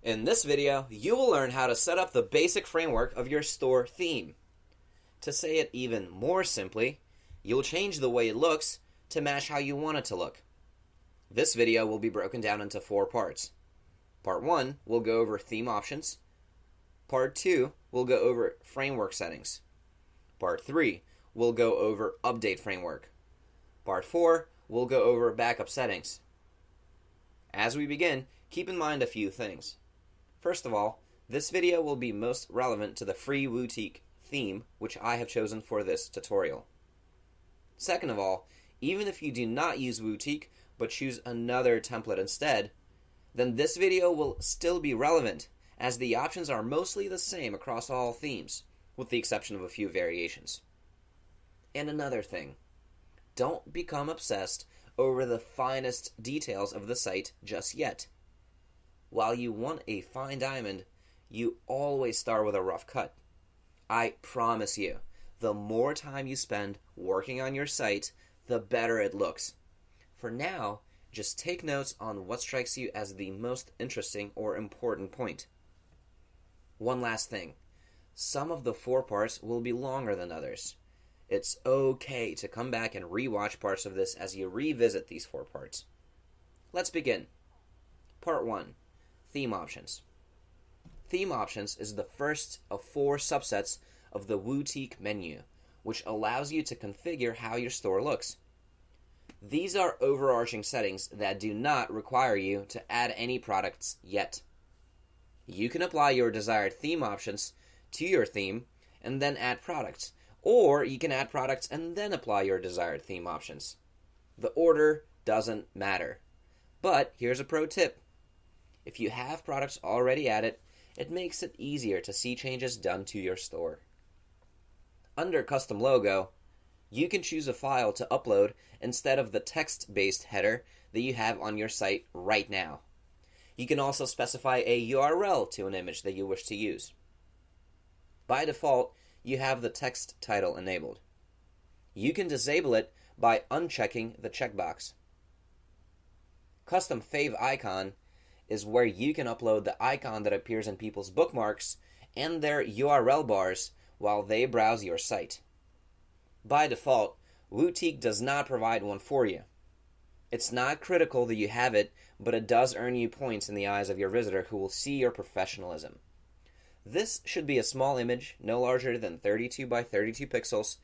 In this video, you will learn how to set up the basic framework of your store theme. To say it even more simply, you'll change the way it looks to match how you want it to look. This video will be broken down into 4 parts. Part 1 will go over theme options. Part 2 will go over framework settings. Part 3 will go over update framework. Part 4 will go over backup settings. As we begin, keep in mind a few things. First of all, this video will be most relevant to the free WooThemes theme, which I have chosen for this tutorial. Second of all, even if you do not use WooThemes but choose another template instead, then this video will still be relevant, as the options are mostly the same across all themes, with the exception of a few variations. And another thing, don't become obsessed over the finest details of the site just yet. While you want a fine diamond, you always start with a rough cut. I promise you, the more time you spend working on your site, the better it looks. For now, just take notes on what strikes you as the most interesting or important point. One last thing, some of the 4 parts will be longer than others. It's okay to come back and rewatch parts of this as you revisit these 4 parts. Let's begin. Part 1. Theme options. Theme options is the first of 4 subsets of the WooThemes menu, which allows you to configure how your store looks. These are overarching settings that do not require you to add any products yet. You can apply your desired theme options to your theme and then add products, or you can add products and then apply your desired theme options. The order doesn't matter. But here's a pro tip. If you have products already added, it makes it easier to see changes done to your store. Under Custom Logo, you can choose a file to upload instead of the text-based header that you have on your site right now. You can also specify a URL to an image that you wish to use. By default, you have the text title enabled. You can disable it by unchecking the checkbox. Custom Fave Icon is where you can upload the icon that appears in people's bookmarks and their URL bars while they browse your site. By default, WooThemes does not provide one for you. It's not critical that you have it, but it does earn you points in the eyes of your visitor who will see your professionalism. This should be a small image, no larger than 32 by 32 pixels,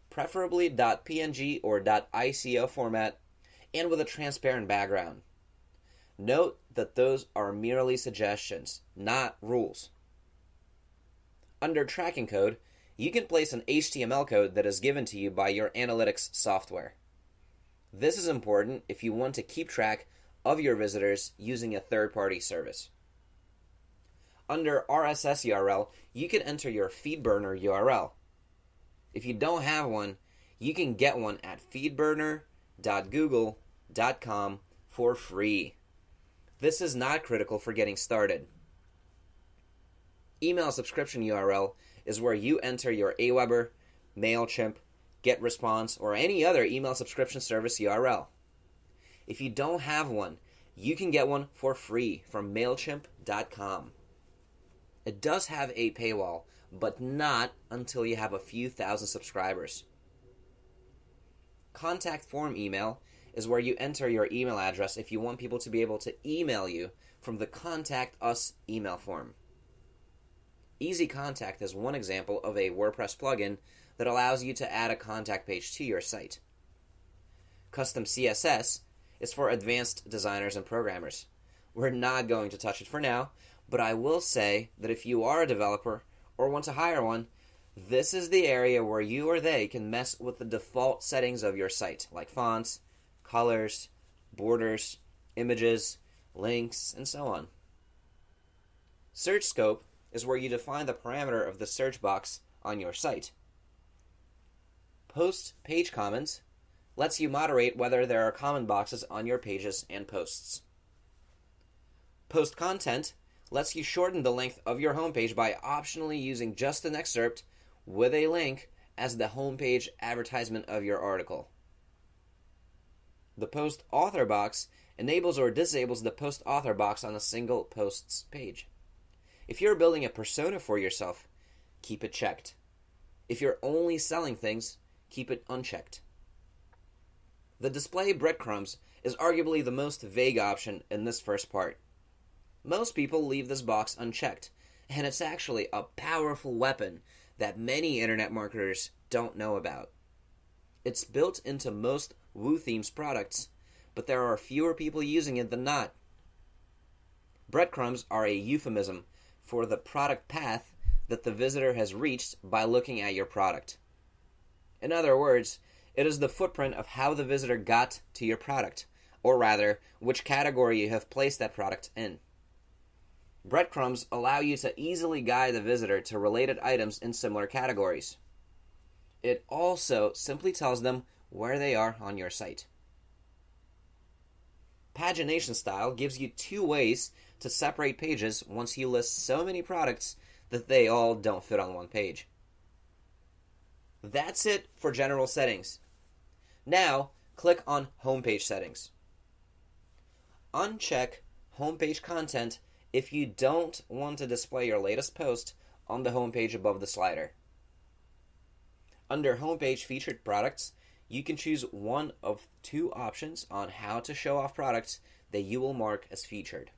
preferably .png or .ico format, and with a transparent background. Note that those are merely suggestions, not rules. Under tracking code, you can place an HTML code that is given to you by your analytics software. This is important if you want to keep track of your visitors using a third-party service. Under RSS URL, you can enter your FeedBurner URL. If you don't have one, you can get one at feedburner.google.com for free. This is not critical for getting started. Email subscription URL is where you enter your Aweber, MailChimp, GetResponse, or any other email subscription service URL. If you don't have one, you can get one for free from MailChimp.com. It does have a paywall, but not until you have a few thousand subscribers. Contact form email is where you enter your email address if you want people to be able to email you from the Contact Us email form. Easy Contact is one example of a WordPress plugin that allows you to add a contact page to your site. Custom CSS is for advanced designers and programmers. We're not going to touch it for now, but I will say that if you are a developer or want to hire one, this is the area where you or they can mess with the default settings of your site, like fonts, colors, borders, images, links, and so on. Search scope is where you define the parameter of the search box on your site. Post page comments lets you moderate whether there are comment boxes on your pages and posts. Post content lets you shorten the length of your homepage by optionally using just an excerpt with a link as the homepage advertisement of your article. The post author box enables or disables the post author box on a single post's page. If you're building a persona for yourself, keep it checked. If you're only selling things, keep it unchecked. The display breadcrumbs is arguably the most vague option in this first part. Most people leave this box unchecked, and it's actually a powerful weapon that many internet marketers don't know about. It's built into most WooThemes products, but there are fewer people using it than not. Breadcrumbs are a euphemism for the product path that the visitor has reached by looking at your product. In other words, it is the footprint of how the visitor got to your product, or rather, which category you have placed that product in. Breadcrumbs allow you to easily guide the visitor to related items in similar categories. It also simply tells them where they are on your site. Pagination style gives you two ways to separate pages once you list so many products that they all don't fit on one page. That's it for general settings. Now, click on Homepage Settings. Uncheck Homepage Content if you don't want to display your latest post on the homepage above the slider. Under Homepage Featured Products, you can choose one of two options on how to show off products that you will mark as featured.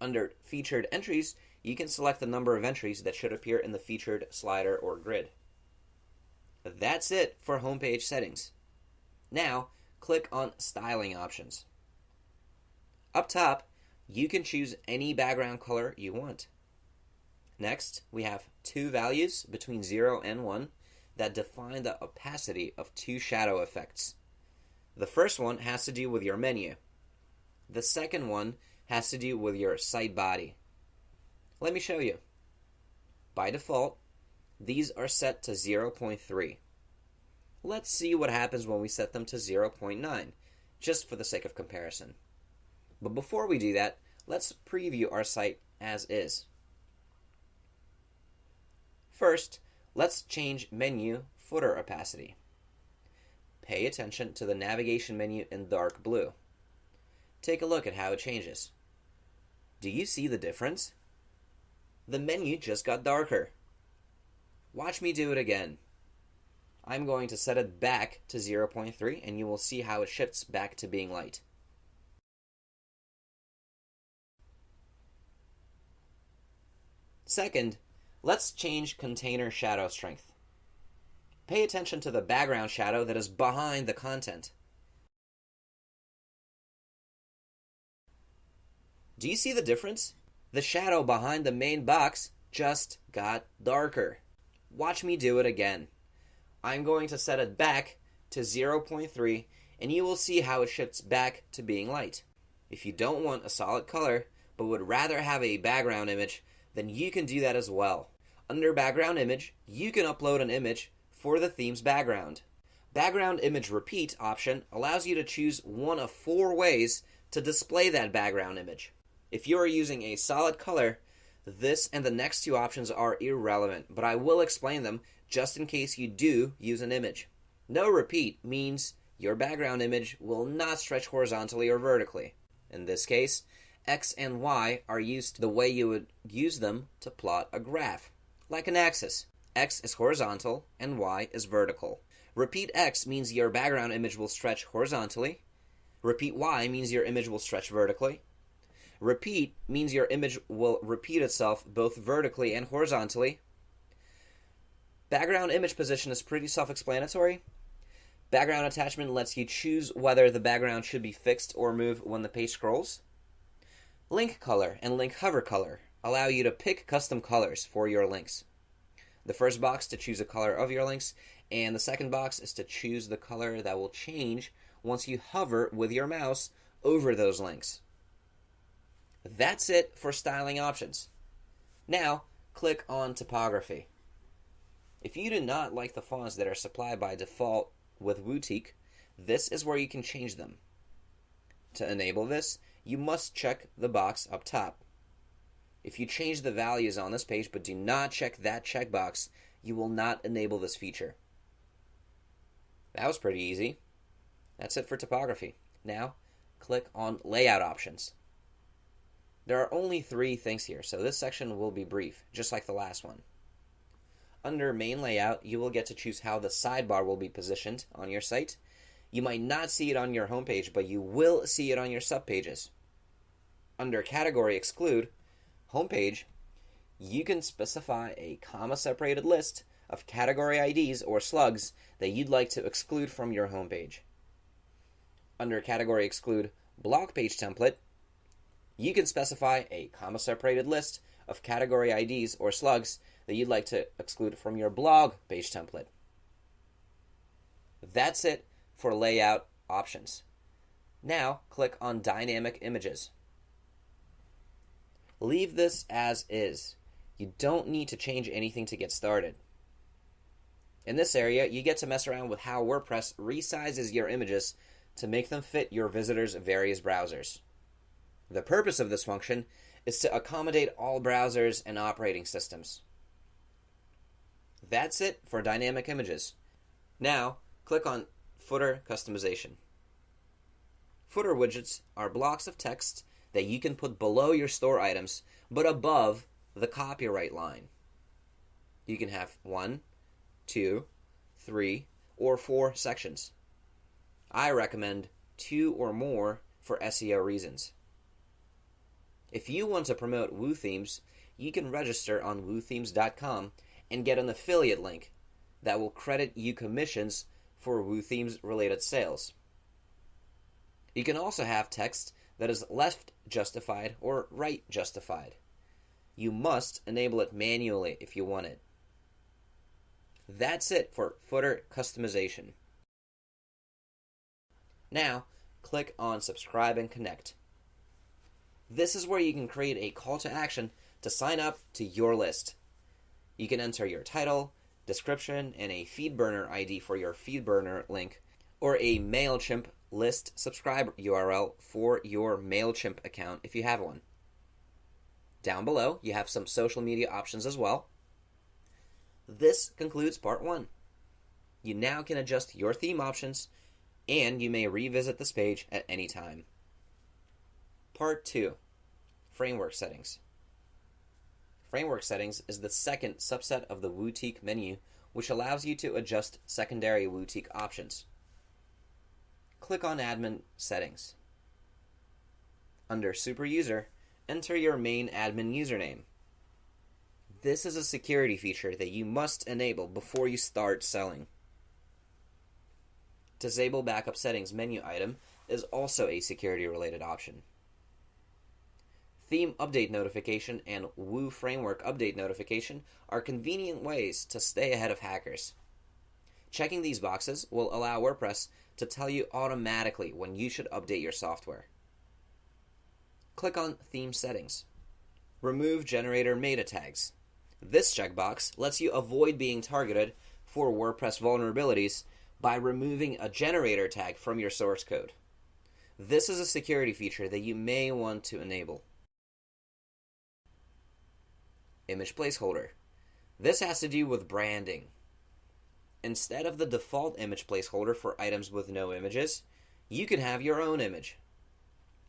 Under Featured Entries, you can select the number of entries that should appear in the featured slider or grid. That's it for homepage settings. Now, click on Styling Options. Up top, you can choose any background color you want. Next, we have two values between 0 and 1 that define the opacity of two shadow effects. The first one has to do with your menu. The second one has to do with your site body. Let me show you. By default, these are set to 0.3. Let's see what happens when we set them to 0.9, just for the sake of comparison. But before we do that, let's preview our site as is. First, let's change menu footer opacity. Pay attention to the navigation menu in dark blue. Take a look at how it changes. Do you see the difference? The menu just got darker. Watch me do it again. I'm going to set it back to 0.3 and you will see how it shifts back to being light. Second, let's change container shadow strength. Pay attention to the background shadow that is behind the content. Do you see the difference? The shadow behind the main box just got darker. Watch me do it again. I'm going to set it back to 0.3 and you will see how it shifts back to being light. If you don't want a solid color but would rather have a background image, then you can do that as well. Under background image, you can upload an image for the theme's background. Background image repeat option allows you to choose one of 4 ways to display that background image. If you are using a solid color, this and the next 2 options are irrelevant, but I will explain them just in case you do use an image. No repeat means your background image will not stretch horizontally or vertically. In this case, X and Y are used the way you would use them to plot a graph, like an axis. X is horizontal and Y is vertical. Repeat X means your background image will stretch horizontally. Repeat Y means your image will stretch vertically. Repeat means your image will repeat itself both vertically and horizontally. Background image position is pretty self-explanatory. Background attachment lets you choose whether the background should be fixed or move when the page scrolls. Link color and link hover color allow you to pick custom colors for your links. The first box to choose a color of your links, and the second box is to choose the color that will change once you hover with your mouse over those links. That's it for styling options. Now, click on typography. If you do not like the fonts that are supplied by default with WooTeek, this is where you can change them. To enable this, you must check the box up top. If you change the values on this page but do not check that checkbox, you will not enable this feature. That was pretty easy. That's it for typography. Now, click on Layout Options. There are only 3 things here, so this section will be brief, just like the last one. Under Main Layout, you will get to choose how the sidebar will be positioned on your site. You might not see it on your homepage, but you will see it on your subpages. Under Category Exclude, Homepage, you can specify a comma-separated list of category IDs or slugs that you'd like to exclude from your homepage. Under Category Exclude Blog Page Template, you can specify a comma-separated list of category IDs or slugs that you'd like to exclude from your blog page template. That's it for layout options. Now, click on Dynamic Images. Leave this as is. You don't need to change anything to get started. In this area, you get to mess around with how WordPress resizes your images to make them fit your visitors' various browsers. The purpose of this function is to accommodate all browsers and operating systems. That's it for dynamic images. Now, click on Footer Customization. Footer widgets are blocks of text that you can put below your store items, but above the copyright line. You can have 1, 2, 3, or 4 sections. I recommend 2 or more for SEO reasons. If you want to promote WooThemes, you can register on WooThemes.com and get an affiliate link that will credit you commissions for WooThemes related sales. You can also have text that is left justified or right justified. You must enable it manually if you want it. That's it for footer customization. Now, click on Subscribe and Connect. This is where you can create a call to action to sign up to your list. You can enter your title, description, and a FeedBurner ID for your FeedBurner link, or a MailChimp list subscribe URL for your MailChimp account if you have one. Down below, you have some social media options as well. This concludes part 1. You now can adjust your theme options, and you may revisit this page at any time. Part 2. Framework Settings. Framework Settings is the second subset of the Wootique menu, which allows you to adjust secondary Wootique options. Click on Admin Settings. Under Super User, enter your main admin username. This is a security feature that you must enable before you start selling. Disable Backup Settings menu item is also a security-related option. Theme Update Notification and Woo Framework Update Notification are convenient ways to stay ahead of hackers. Checking these boxes will allow WordPress to tell you automatically when you should update your software. Click on Theme Settings. Remove Generator Meta Tags. This checkbox lets you avoid being targeted for WordPress vulnerabilities by removing a generator tag from your source code. This is a security feature that you may want to enable. Image Placeholder. This has to do with branding. Instead of the default image placeholder for items with no images, you can have your own image.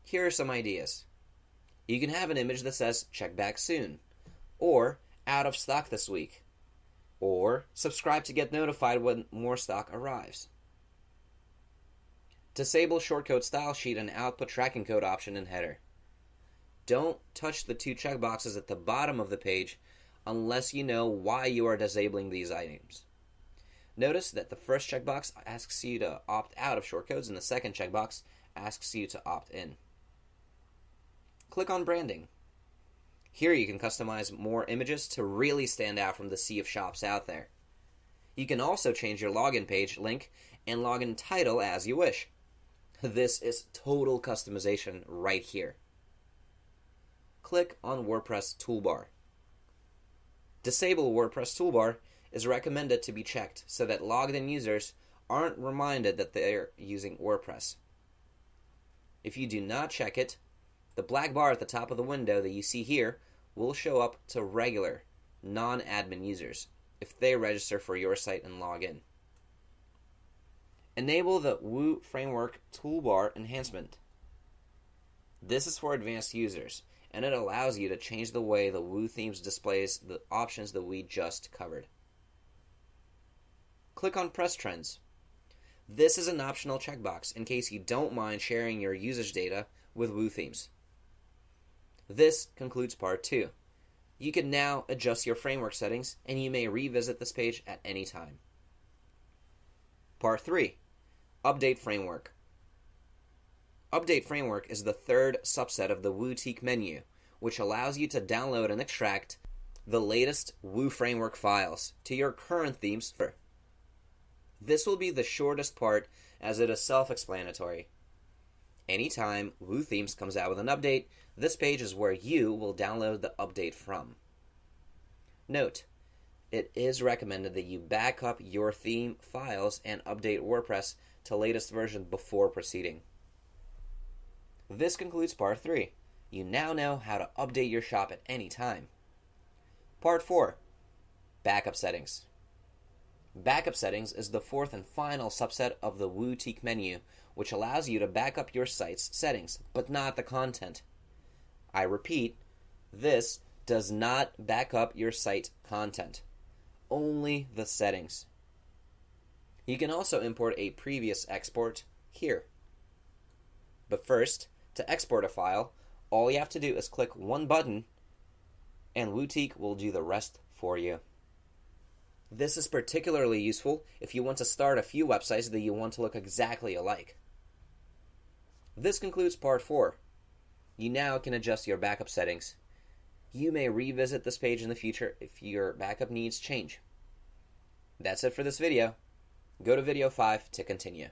Here are some ideas. You can have an image that says, "Check back soon," or "Out of stock this week," or "Subscribe to get notified when more stock arrives." Disable shortcode style sheet and output tracking code option in header. Don't touch the 2 checkboxes at the bottom of the page unless you know why you are disabling these items. Notice that the first checkbox asks you to opt out of shortcodes and the second checkbox asks you to opt in. Click on Branding. Here you can customize more images to really stand out from the sea of shops out there. You can also change your login page link and login title as you wish. This is total customization right here. Click on WordPress Toolbar. Disable WordPress Toolbar is recommended to be checked so that logged-in users aren't reminded that they're using WordPress. If you do not check it, the black bar at the top of the window that you see here will show up to regular, non-admin users if they register for your site and log in. Enable the Woo Framework Toolbar enhancement. This is for advanced users and it allows you to change the way the WooThemes displays the options that we just covered. Click on Press Trends. This is an optional checkbox in case you don't mind sharing your usage data with WooThemes. This concludes Part 2. You can now adjust your framework settings, and you may revisit this page at any time. Part 3. Update Framework. Update Framework is the third subset of the WooTeek menu, which allows you to download and extract the latest Woo Framework files to your current themes. This will be the shortest part as it is self-explanatory. Anytime WooThemes comes out with an update, this page is where you will download the update from. Note, it is recommended that you back up your theme files and update WordPress to latest version before proceeding. This concludes Part 3. You now know how to update your shop at any time. Part 4. Backup Settings. Backup Settings is the fourth and final subset of the WooTeek menu, which allows you to back up your site's settings, but not the content. I repeat, this does not back up your site content, only the settings. You can also import a previous export here. But first, to export a file, all you have to do is click one button, and WooTeek will do the rest for you. This is particularly useful if you want to start a few websites that you want to look exactly alike. This concludes Part 4. You now can adjust your backup settings. You may revisit this page in the future if your backup needs change. That's it for this video. Go to video 5 to continue.